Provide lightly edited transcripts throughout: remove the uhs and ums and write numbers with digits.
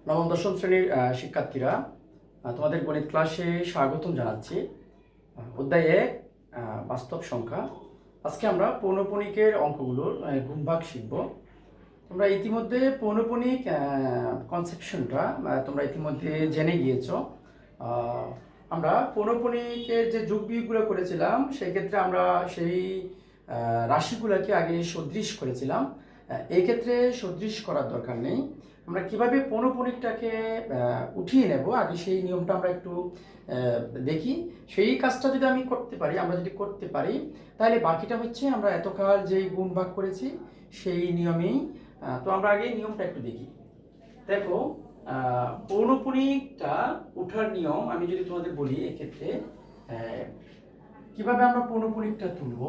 নবম দশম শ্রেণীর শিক্ষার্থীরা তোমাদের গণিত ক্লাসে স্বাগতম জানাচ্ছি। অধ্যায় 1 বাস্তব সংখ্যা। আজকে আমরা পৌনঃপুনিকের অঙ্কগুলোর গুণভাগ শিখব। তোমরা ইতিমধ্যে পৌনঃপুনিক কনসেপশনটা তোমরা ইতিমধ্যে জেনে গিয়েছো। আমরা পৌনঃপুনিকের যে যোগ বিয়োগগুলো করেছিলাম সেই ক্ষেত্রে আমরা সেই রাশিগুলোকে আগে সদৃশ করেছিলাম। এই ক্ষেত্রে সদৃশ করার দরকার নেই। আমরা কিভাবে পৌনঃপুনিকটাকে উঠিয়ে নেব আগে সেই নিয়মটা আমরা একটু দেখি। সেই কাজটা যদি আমি করতে পারি, আমরা যদি করতে পারি, তাহলে বাকিটা হচ্ছে আমরা এতকাল যেই গুণ ভাগ করেছি সেই নিয়মেই। তো আমরা আগে নিয়মটা একটু দেখি। দেখো, পৌনঃপুনিকটা উঠার নিয়ম আমি যদি তোমাদের বলি, এক্ষেত্রে কিভাবে আমরা পৌনঃপুনিকটা তুলব।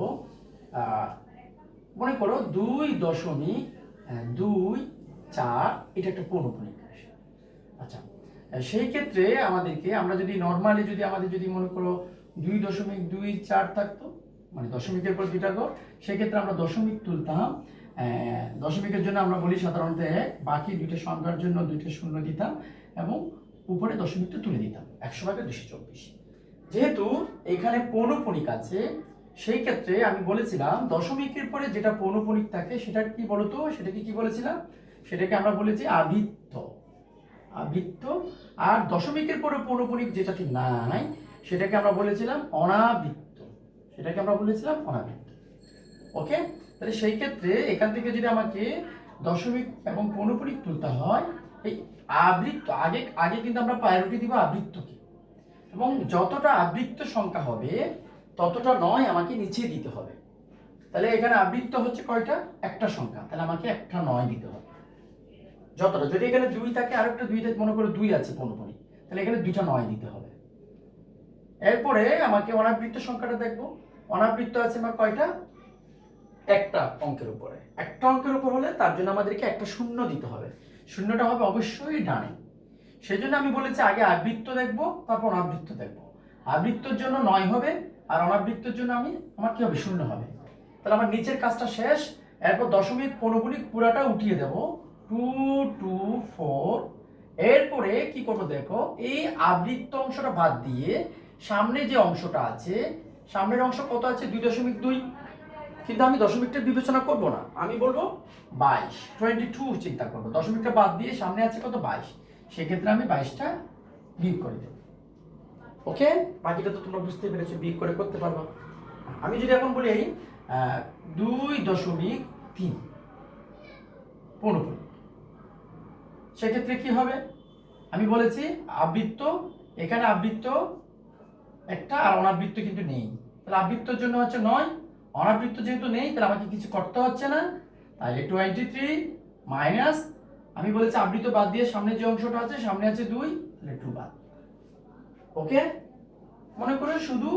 মনে করো 2.24 এটা একটা পৌনঃপুনিক রাশি। আচ্ছা, সেই ক্ষেত্রে আমাদেরকে আমরা যদি নর্মালি আমাদের যদি মনে করো 2.24 থাকতো, মানে দশমিকের পর দুইটা ঘর, সেক্ষেত্রে আমরা দশমিক তুলতাম। দশমিকের জন্য আমরা বলি সাধারণত 1, বাকি দুইটা সংখ্যার জন্য দুইটা শূন্য দিতাম এবং উপরে দশমিকটা তুলে দিতাম 100/224। যেহেতু এখানে পৌনঃপুনিক আছে, সেই ক্ষেত্রে আমি বলেছিলাম দশমিকের পরে যেটা পৌনঃপুনিক থাকে সেটা কি বলতো, সেটাকে কি বলেছিলাম, সেটাকে আমরা বলেছি আবৃত্ত। আর দশমিকের পরে পৌনঃপুনিক যেটাতে নাই সেটাকে আমরা বলেছিলাম অনাবৃত্ত। ওকে, তাহলে সেই ক্ষেত্রে এখান থেকে যদি আমাকে দশমিক এবং পৌনঃপুনিক তুলতে হয়, এই আবৃত্ত আগে কিন্তু আমরা প্রায়োরিটি দিব আবৃত্তকে, এবং যতটা আবৃত্ত সংখ্যা হবে ততটা নয় আমাকে নিচে দিতে হবে। তাহলে এখানে আবৃত্ত হচ্ছে কয়টা, একটা সংখ্যা, তাহলে আমাকে একটা 9 দিতে হবে। যতটা, যদি এখানে 2 থাকে আর একটা 2 মনে করো 2 আছে পৌনঃপুনিক, তাহলে এখানে দুইটা 9 দিতে হবে। এরপরে আমাকে অনাবৃত্ত সংখ্যাটা দেখবো। অনাবৃত্ত আছে আমার কয়টা, একটা অঙ্কের উপরে। একটা অঙ্কের উপর হলে তার জন্য আমাদেরকে একটা শূন্য দিতে হবে। শূন্যটা হবে অবশ্যই ডানে। সেই জন্য আমি বলেছি আগে আবৃত্ত দেখবো, তারপর অনাবৃত্ত দেখবো। আবৃত্তর জন্য 9 হবে আর অনাবৃত্তর জন্য আমার কি হবে, শূন্য হবে। তাহলে আমার নিচের কাজটা শেষ। এরপর দশমিক পৌনঃপুনিক পুরাটা উঠিয়ে দেব 224। এরপরে কি করবো দেখো, এই আবৃত্ত অংশটা বাদ দিয়ে সামনে যে অংশটা আছে, সামনের অংশ কত আছে, 2.2। কিন্তু আমি দশমিকটা বিবেচনা করব না, আমি বলবো 22 চিন্তা করবো। দশমিকটা বাদ দিয়ে সামনে আছে কত, 22। সেক্ষেত্রে আমি 22টা বিয়োগ করে দেব। ওকে, বাকিটা তো তোমরা বুঝতে পেরেছো, বিয়োগ করে করতে পারবো। আমি যদি এখন বলি 2.3 পৌনঃপুনিক, সেক্ষেত্রে কি হবে, আমি বলেছি আবৃত্ত, এখানে আবৃত্ত একটা আর অনাবৃত্ত কিন্তু নেই, তাহলে আবৃত্তর জন্য হচ্ছে 9, অনাবৃত্ত যেহেতু নেই তাহলে আমাকে কিছু করতে হচ্ছে না। তাহলে 23 মাইনাস, আমি বলেছি আবৃত্ত বাদ দিয়ে সামনে যে অংশটা আছে, সামনে আছে 2, তাহলে 2 বাদ। ওকে, মনে করে শুধু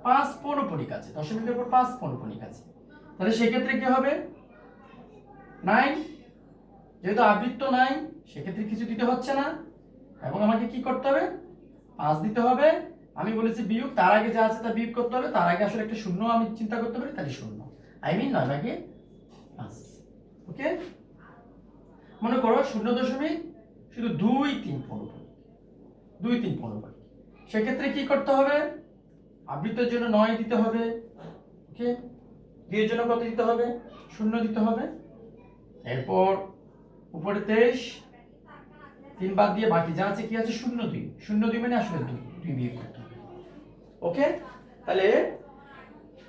5 পৌনঃপুনিক আছে, দশমিকের উপর 5 পৌনঃপুনিক আছে, তাহলে সেক্ষেত্রে কি হবে, 9। যেহেতু আবৃত্ত নাই সেক্ষেত্রে কিছু দিতে হচ্ছে না, এবং আমাকে কি করতে হবে, 5 দিতে হবে। আমি বলেছি বিয়োগ, তার আগে যা আছে তা বিয়োগ করতে হবে, তার আগে আসলে একটা শূন্য আমি চিন্তা করতে পারি, তাহলে শূন্য, 9/5। ওকে, মনে করো 0 শুধু 2-3 পৌনঃপুনিক, 2-3 পৌনঃপুনিক, সেক্ষেত্রে কি করতে হবে, আবৃত্তের জন্য 9 দিতে হবে। ওকে, 2 এর জন্য কত দিতে হবে, 0 দিতে হবে। এরপর উপরে 23, 3 বাদ দিয়ে বাকি যা আছে কি আছে, 0.2 মানে আসলে 2 বিয়োগ করতে হবে। ওকে, তাহলে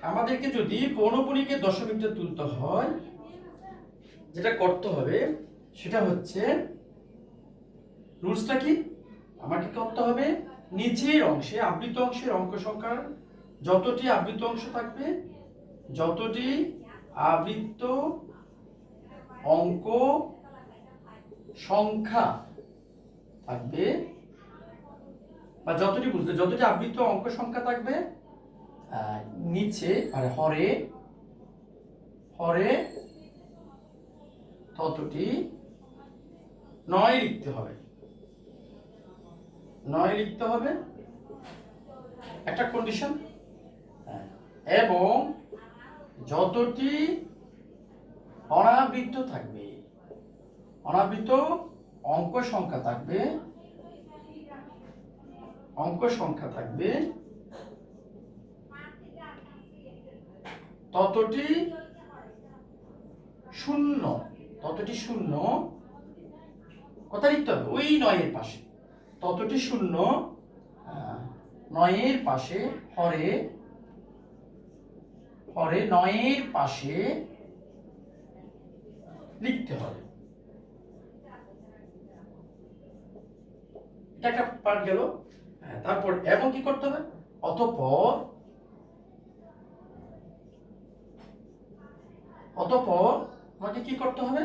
আমাদেরকে যদি পৌনঃপুনিকের দশমিকটা তুলতে হয়, যেটা করতে হবে সেটা হচ্ছে, রুলসটা কি, আমাকে করতে হবে নিচের অংশে আবৃত অংশের অঙ্ক সংখ্যার যতটি আবৃত অংশ থাকবে, যতটি আবৃত অঙ্ক সংখ্যা থাকবে, বা যতটি আবৃত অঙ্ক সংখ্যা থাকবে নিচে মানে হরে ততটি 9 লিখতে হবে। 9 লিখতে হবে, একটা কন্ডিশন। এবং যতটি অনাবৃত্ত থাকবে, অনাবৃত অঙ্ক সংখ্যা থাকবে ততটি শূন্য কথা লিখতে হবে ওই 9 এর পাশে, ততটি শূন্য 9 এর পাশে হরে 9 এর পাশে লিখতে হবে। এটা একটা পার্ট গেল। তারপর এবং কি করতে হবে, অতঃপর আমাকে কি করতে হবে,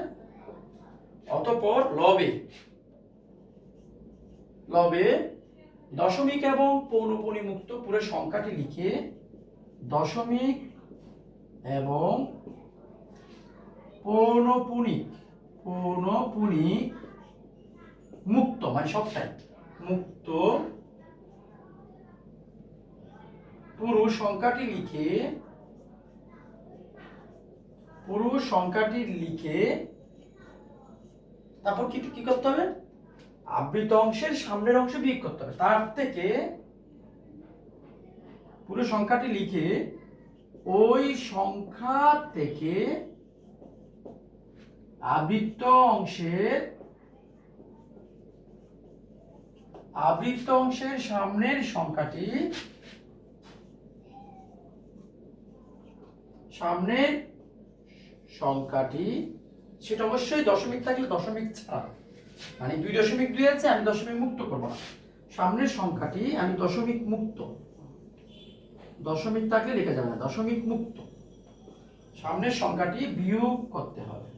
অতঃপর লবে দশমিক এবং পৌনঃপুনি মুক্ত পুরো সংখ্যাটি লিখে দশমিক এবং পৌনঃপুনিক মুক্ত মানে সবটাই মুক্ত পুরো সংখ্যাটি লিখে তারপর কি করতে হবে, আবৃত অংশের সামনের অংশ বিয়োগ করতে হবে। তার থেকে পুরো সংখ্যাটি লিখে ওই সংখ্যা থেকে আবৃত অংশের সামনের সংখ্যাটি সেটা অবশ্যই দশমিক থাকলে দশমিক ছাড়া, মানে 2.2 আছে, আমি দশমিক মুক্ত করব না, সামনের সংখ্যাটি আমি দশমিক মুক্ত, দশমিক থাকলে লেখা যাবে না, দশমিক মুক্ত সামনের সংখ্যাটি বিয়োগ করতে হবে।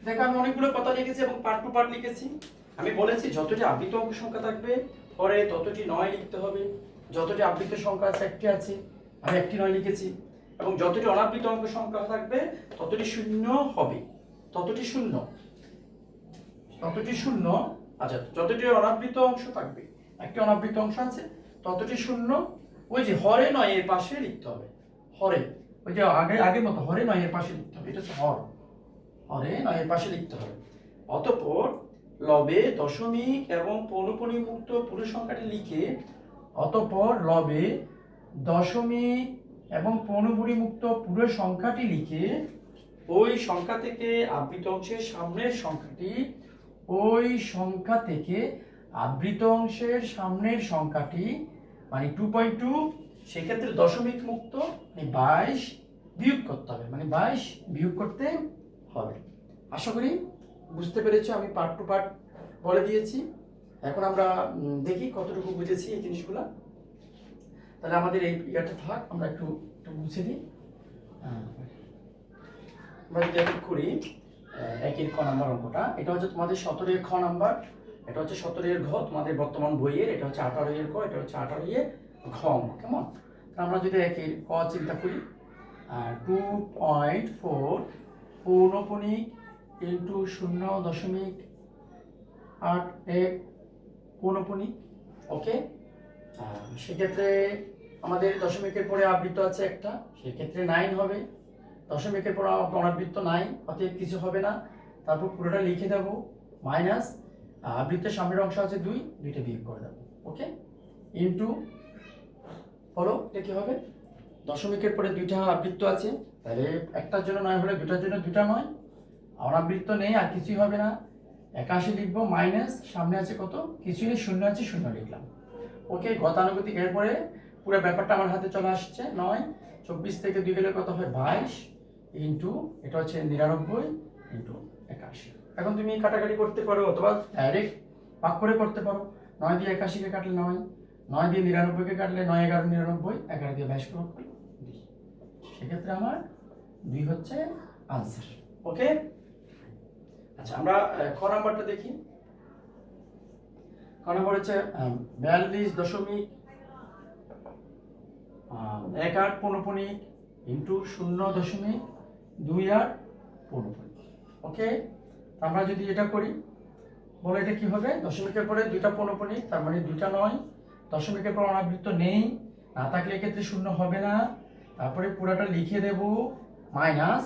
দেখো আমি অনেকগুলো কথা লিখেছি এবং পার্ট টু পার্ট লিখেছি। আমি বলেছি যতটি আবৃত অঙ্ক সংখ্যা থাকবে পরে ততটি 9 লিখতে হবে, যতটি আবৃত সংখ্যা আছে একটি আছে আমি একটি 9 লিখেছি, এবং যতটি অনাবৃত অঙ্ক সংখ্যা থাকবে ততটি শূন্য হবে, ততটি শূন্য। আচ্ছা, যতটি অনাবৃত অংশ থাকবে, একটি অনাবৃত অংশ আছে, ততটি শূন্য। ওই যে হরে 9 এর পাশে লিখতে হবে, হরে ওই যে আগের মতো হরে 9 এর পাশে লিখতে হবে, এটা হচ্ছে হরে 9 এর পাশে লিখতে হবে। অতঃপর লবে দশমিক এবং পৌনঃপুনি মুক্ত পুরো সংখ্যাটি লিখে অতঃপর লবে দশমিক এবং পৌনঃপুনি মুক্ত পুরো সংখ্যাটি লিখে ওই সংখ্যা থেকে আবৃত অংশের সামনের সংখ্যাটি, ওই সংখ্যা থেকে আবৃত অংশের সামনের সংখ্যাটি মানে 2.2, সেক্ষেত্রে দশমিক মুক্ত মানে 22 বিয়োগ করতে হবে, মানে 22 বিয়োগ করতে হবে। আশা করি বুঝতে পেরেছো, আমি পার্ট টু পার্ট বলে দিয়েছি। এখন আমরা দেখি কতটুকু বুঝেছি এই জিনিসগুলো। তাহলে আমাদের এই ইয়াটা থাক, আমরা একটু বুঝে নিই। আমরা যদি একটু করি 1 ক নাম্বার অঙ্কটা, এটা হচ্ছে তোমাদের 17 খ নাম্বার, এটা হচ্ছে 17 ঘ তোমাদের বর্তমান বইয়ের, এটা হচ্ছে 18 ক, এটা হচ্ছে 18 ঘ অঙ্ক। কেমন? আমরা যদি 1 ক চিন্তা করি, 2.4 পৌনঃপুনিক ইন্টু 0.81 পৌনঃপুনিক। ওকে, সেক্ষেত্রে আমাদের দশমিকের পরে আবৃত্ত আছে একটা, সেক্ষেত্রে 9 হবে। দশমিকের পর অনাবৃত্ত 9, অতএব কিছু হবে না। তারপর পুরোটা লিখে দেবো মাইনাস আবৃত্তের সামনের অংশ আছে 2, দুইটা বিয়োগ করে দেবো। ওকে, ইন্টু বলো এটা কি হবে, দশমিকের পরে 2টা আবৃত্ত আছে, তাহলে একটার জন্য 9 হলে দুটার জন্য 2টা 9, অনাবৃত্ত নেই আর কিছুই হবে না, 81 লিখবো মাইনাস সামনে আছে কত, কিছু নেই, 0 আছে, 0 লিখলাম। ওকে, গতানুগতিক। এরপরে পুরো ব্যাপারটা আমার হাতে চলে আসছে, 9 24 থেকে 2 গেলে কত হয় 22 ইন্টু এটা হচ্ছে 99 ইন্টু 81। এখন তুমি কাটাকাটি করতে পারো অথবা ডাইরেক্ট ভাগ করে করতে পারো। 9 দিয়ে 81 কে কাটলে 9, 9 দিয়ে 99 কে কাটলে 9 11 99, 11 দিয়ে 22 ভাগ করলে 2। সেক্ষেত্রে আমার 2 হচ্ছে আনসার। ওকে, আচ্ছা আমরা খ নাম্বারটা দেখি। খ নাম্বার হচ্ছে 42.18 পৌনঃপুনিক ইন্টু 0.28 পৌনঃপুনিক। ওকে, আমরা যদি এটা করি, বলে এটা কি হবে, দশমিকের পরে 2টা পৌনঃপুনিক, তার মানে 2টা 9, দশমিকের পর অনাবৃত্ত নেই, না থাকলে এক্ষেত্রে 0 হবে না। তারপরে পুরোটা লিখে দেব মাইনাস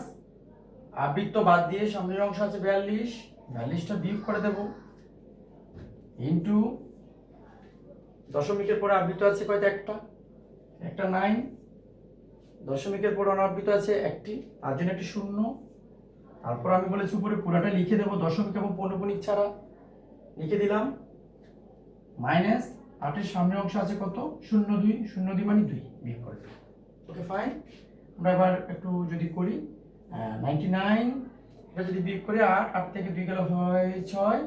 আবৃত্ত বাদ দিয়ে সামনের অংশ আছে 42, 42টা বিয়োগ করে দেব ইন্টু দশমিকের পরে আবৃত্ত আছে কয়টা, একটা 9, দশমিকের পরে অনাবৃত আছে একটি, তার জন্য একটি শূন্য। তারপর আমি বলেছি উপরে পুরাটা লিখে দেবো দশমিক এবং পৌনঃপুনিক ছাড়া, লিখে দিলাম মাইনাস 8-এর সামনের অংশ আছে কত, 0.2, 0.2 মানে 2 বিয়োগ করে দেবো। Okay fine. আমরা এবার একটু যদি করি 99, এটা যদি বিয়োগ করি 8, 8 থেকে 2 গেলে হয় 6,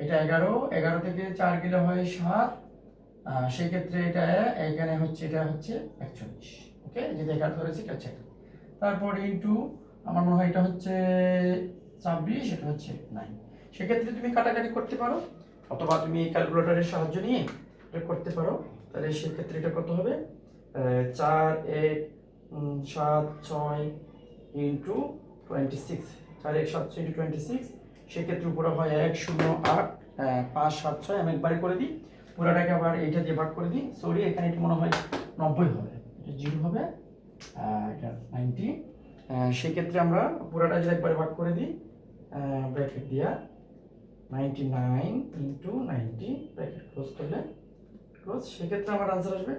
এটা 11, 11 থেকে 4 গেলে হয় 7, সেই ক্ষেত্রে এটা এখানে হচ্ছে, এটা হচ্ছে 41। ওকে, যেটা 11 ধরেছি এটা হচ্ছে 11। তারপর ইন্টু আমার মনে হয় এটা হচ্ছে 26, এটা হচ্ছে 9। সেক্ষেত্রে তুমি কাটাকাটি করতে পারো অথবা তুমি ক্যালকুলেটরের সাহায্য নিয়ে এটা করতে পারো। তাহলে সেক্ষেত্রে এটা কত হবে, 4 1 7 6 ইন্টু 26, 4 1 7 6 ইন্টু 26। সেক্ষেত্রে উপরে হয় 1 0 8 5 7 6। আমি একবারে করে দিই, পুরোটাকে আবার এইটা দিয়ে ভাগ করে দিই। সরি, এখানে এটা মনে হয় 90 হবে, এটা 0 হবে, এটা 90। সেক্ষেত্রে আমরা পুরোটা যদি একবারে ভাগ করে দিই ব্র্যাকেট দিয়া 99 ইন্টু 90 ব্র্যাকেট ক্লোজ করলে ক্লোজ, সেক্ষেত্রে আমার আনসার আসবে,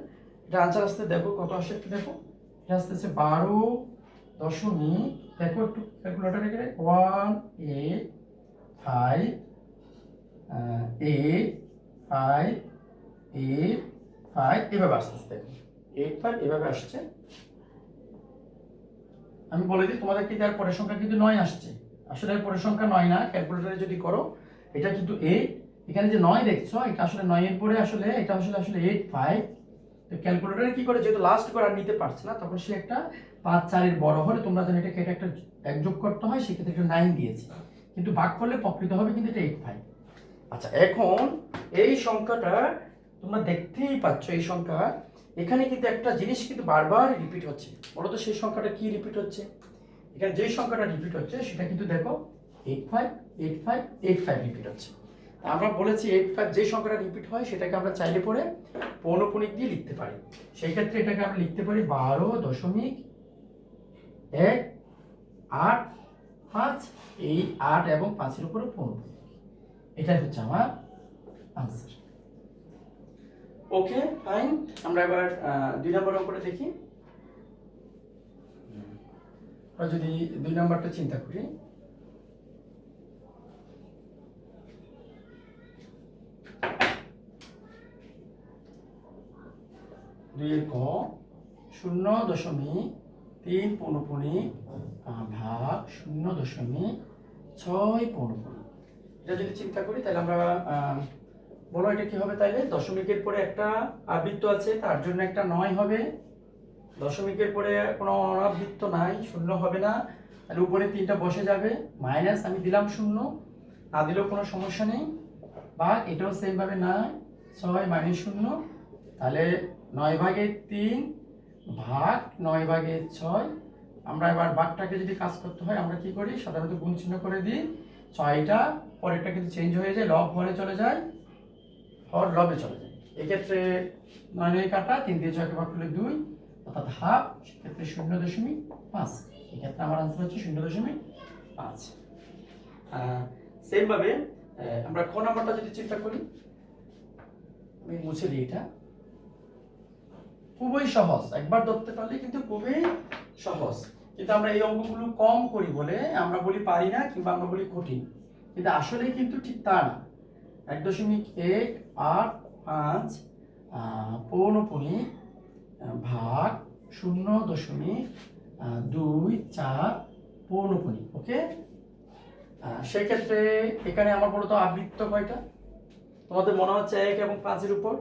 এটা আনসার আসতে দেখো কত আসে একটু দেখো, এটা আসতেছে 12 দশমিক, দেখো একটু ক্যালকুলেটরে গেলে 1 8 5 8 5 8 5 এভাবে আসতেছে, দেখো 8 5 এভাবে আসছে। আমি বলে দিই তোমাদের কিন্তু এর পরের সংখ্যা কিন্তু 9 আসছে, আসলে এর পরের সংখ্যা 9 না, ক্যালকুলেটরে যদি করো এটা কিন্তু 8, এখানে যে 9 দেখছো এটা আসলে 9 এর পরে আসলে এটা আসলে 8 5। তো ক্যালকুলেটরে কি করে, যেহেতু লাস্ট করে আর নিতে পারছে না, তখন সে একটা 5 4 এর বড় হলে তোমরা জানো এটাকে এটা একটা এক যোগ করতে হয়, সেক্ষেত্রে একটা 9 দিয়েছে, কিন্তু ভাগ করলে প্রকৃত হবে কিন্তু এটা 8 5। আচ্ছা, এখন এই সংখ্যাটা তোমরা দেখতেই পাচ্ছ, এই সংখ্যা এখানে কিন্তু একটা জিনিস কিন্তু বারবার রিপিট হচ্ছে। বলো তো সেই সংখ্যাটা কি রিপিট হচ্ছে? এখানে যে সংখ্যাটা রিপিট হচ্ছে সেটা কিন্তু দেখো 85 85 85 রিপিট হচ্ছে। আমরা বলেছি 85 যে সংখ্যাটা রিপিট হয় সেটাকে আমরা চাইলে পরে পৌনঃপুনিক দিয়ে লিখতে পারি। সেই ক্ষেত্রে এটাকে আমরা লিখতে পারি 12.185। এই 8 এবং 5 এর উপরে পৌনঃপুনিক, এটাই হচ্ছে আমার আনসার। Okay fine. আমরা এবার 2 নম্বর অঙ্কটা দেখি। আমরা যদি 2 নম্বরটা চিন্তা করি, দুইয়ের ক 0.3 পৌনঃপুনিক ভাগ 0.6 পৌনঃপুনিক, এটা যদি চিন্তা করি তাহলে আমরা বলো এটা কি হবে, তাইলে দশমিকের পরে একটা আবৃত্ত আছে তার জন্য একটা 9 হবে, দশমিকের পরে কোনো অনাবৃত্ত নাই, শূন্য হবে না, তাহলে উপরে 3টা বসে যাবে, মাইনাস আমি দিলাম 0, না দিলেও কোনো সমস্যা নেই, ভাগ এটাও সেম ভাবে 9 6 মাইনাস 0, তাহলে 9/3 ভাগ 9/6। আমরা এবার ভাগটাকে যদি কাজ করতে হয় আমরা কি করি, সাধারণত গুণ চিহ্ন করে দিই, 6টা পরেরটা কিন্তু চেঞ্জ হয়ে যায়, লব হরে চলে যায়, হর লবে চলে যায়। এক্ষেত্রে 9 কাটা 3 দিয়ে 6কে ভাগ করলে 2, অর্থাৎ হাফ, সেক্ষেত্রে 0.5। এক্ষেত্রে আমার আনসার হচ্ছে 0.5। সেম ভাবে আমরা ক নাম্বারটা যদি চিন্তা করি, আমি মুছে দিই, এটা খুবই সহজ, একবার ধরতে পারলে কিন্তু খুবই সহজ, কিন্তু আমরা এই অঙ্কগুলো কম করি বলে আমরা বলি পারি না কিংবা আমরা বলি কঠিন, কিন্তু আসলে কিন্তু ঠিক তা না। 1.185 পৌনঃপুনিক ভাগ 0.24 পৌনঃপুনিক। ওকে, সেই ক্ষেত্রে এখানে আমার বলতো আবৃত্ত কয়টা, তোমাদের মনে হচ্ছে 1 এবং 5 এর উপর,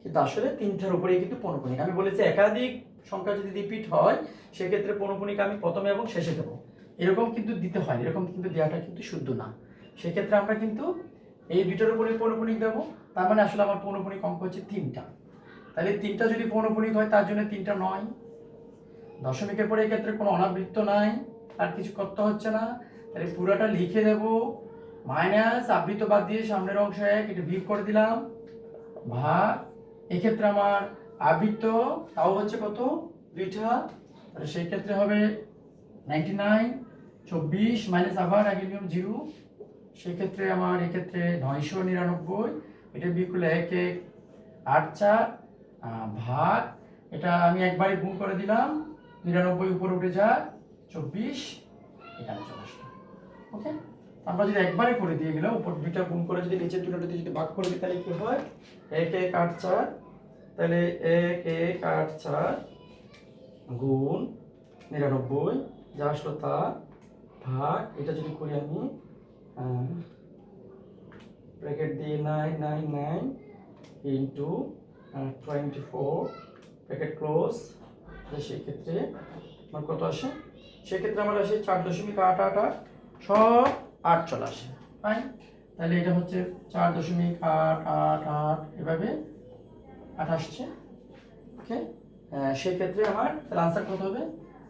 কিন্তু আসলে 3টার উপরেই কিন্তু পৌনঃপুনিক। আমি বলেছি একাধিক সংখ্যা যদি রিপিট হয় সেক্ষেত্রে পৌনঃপুনিক আমি প্রথমে এবং শেষে দেবো, এরকম কিন্তু দিতে হয়, এরকম কিন্তু দেওয়াটা কিন্তু শুদ্ধ না। সেক্ষেত্রে আমরা কিন্তু এই 2টার উপরে পৌনঃপুনিক দেবো, তার মানে আসলে আমার পৌনঃপুনিক অঙ্ক হচ্ছে 3টা। তাহলে 3টা যদি পৌনঃপুনিক হয় তার জন্য 3টা 9, দশমিকের পরে এক্ষেত্রে কোনো অনাবৃত্ত নাই, আর কিছু করতে হচ্ছে না, তাহলে পুরোটা লিখে দেব, মাইনাস আবৃত্ত বাদ দিয়ে সামনের অংশ 1 এটা বিয়োগ করে দিলাম, ভাগ এক্ষেত্রে আমার আবৃত্ত তাও হচ্ছে কত, 2টা, তাহলে সেই ক্ষেত্রে হবে 99 24 মাইনাস আবার আগের নিয়ম 0, সেক্ষেত্রে আমার এক্ষেত্রে 999, এটা বিয়োগ করলে 1 1 8 4 ভাগ, এটা আমি একবারে গুণ করে দিলাম, 99 উপরে উঠে যায়, 24 এখানে চলে আসলো। ওকে, আমরা যদি একবারে করে দিয়ে গেলাম, উপর দুইটা গুণ করে যদি নিচের দুটোতে যদি ভাগ করে দিই তাহলে কি হয়, 1 1 8 4, তাহলে 1 1 8 4 গুণ 99 যা আসলো তা ভাগ, এটা যদি করি আমি ব্র্যাকেট দিয়ে 999 ইন্টু 24 ব্র্যাকেট ক্লোজ, সেক্ষেত্রে আমার কত আসে, সেক্ষেত্রে আমার আসে 4.888, সব 8 চলে আসে। ফাইন, তাহলে এটা হচ্ছে 4.888, এভাবে 8 আসছে। ওকে, সেক্ষেত্রে আমার তাহলে আনসার কত হবে,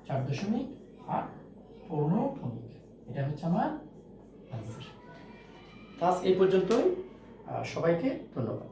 4.8 পৌনঃপুনিক, এটা হচ্ছে আমার আনসার। ক্লাস এই পর্যন্তই, সবাইকে ধন্যবাদ।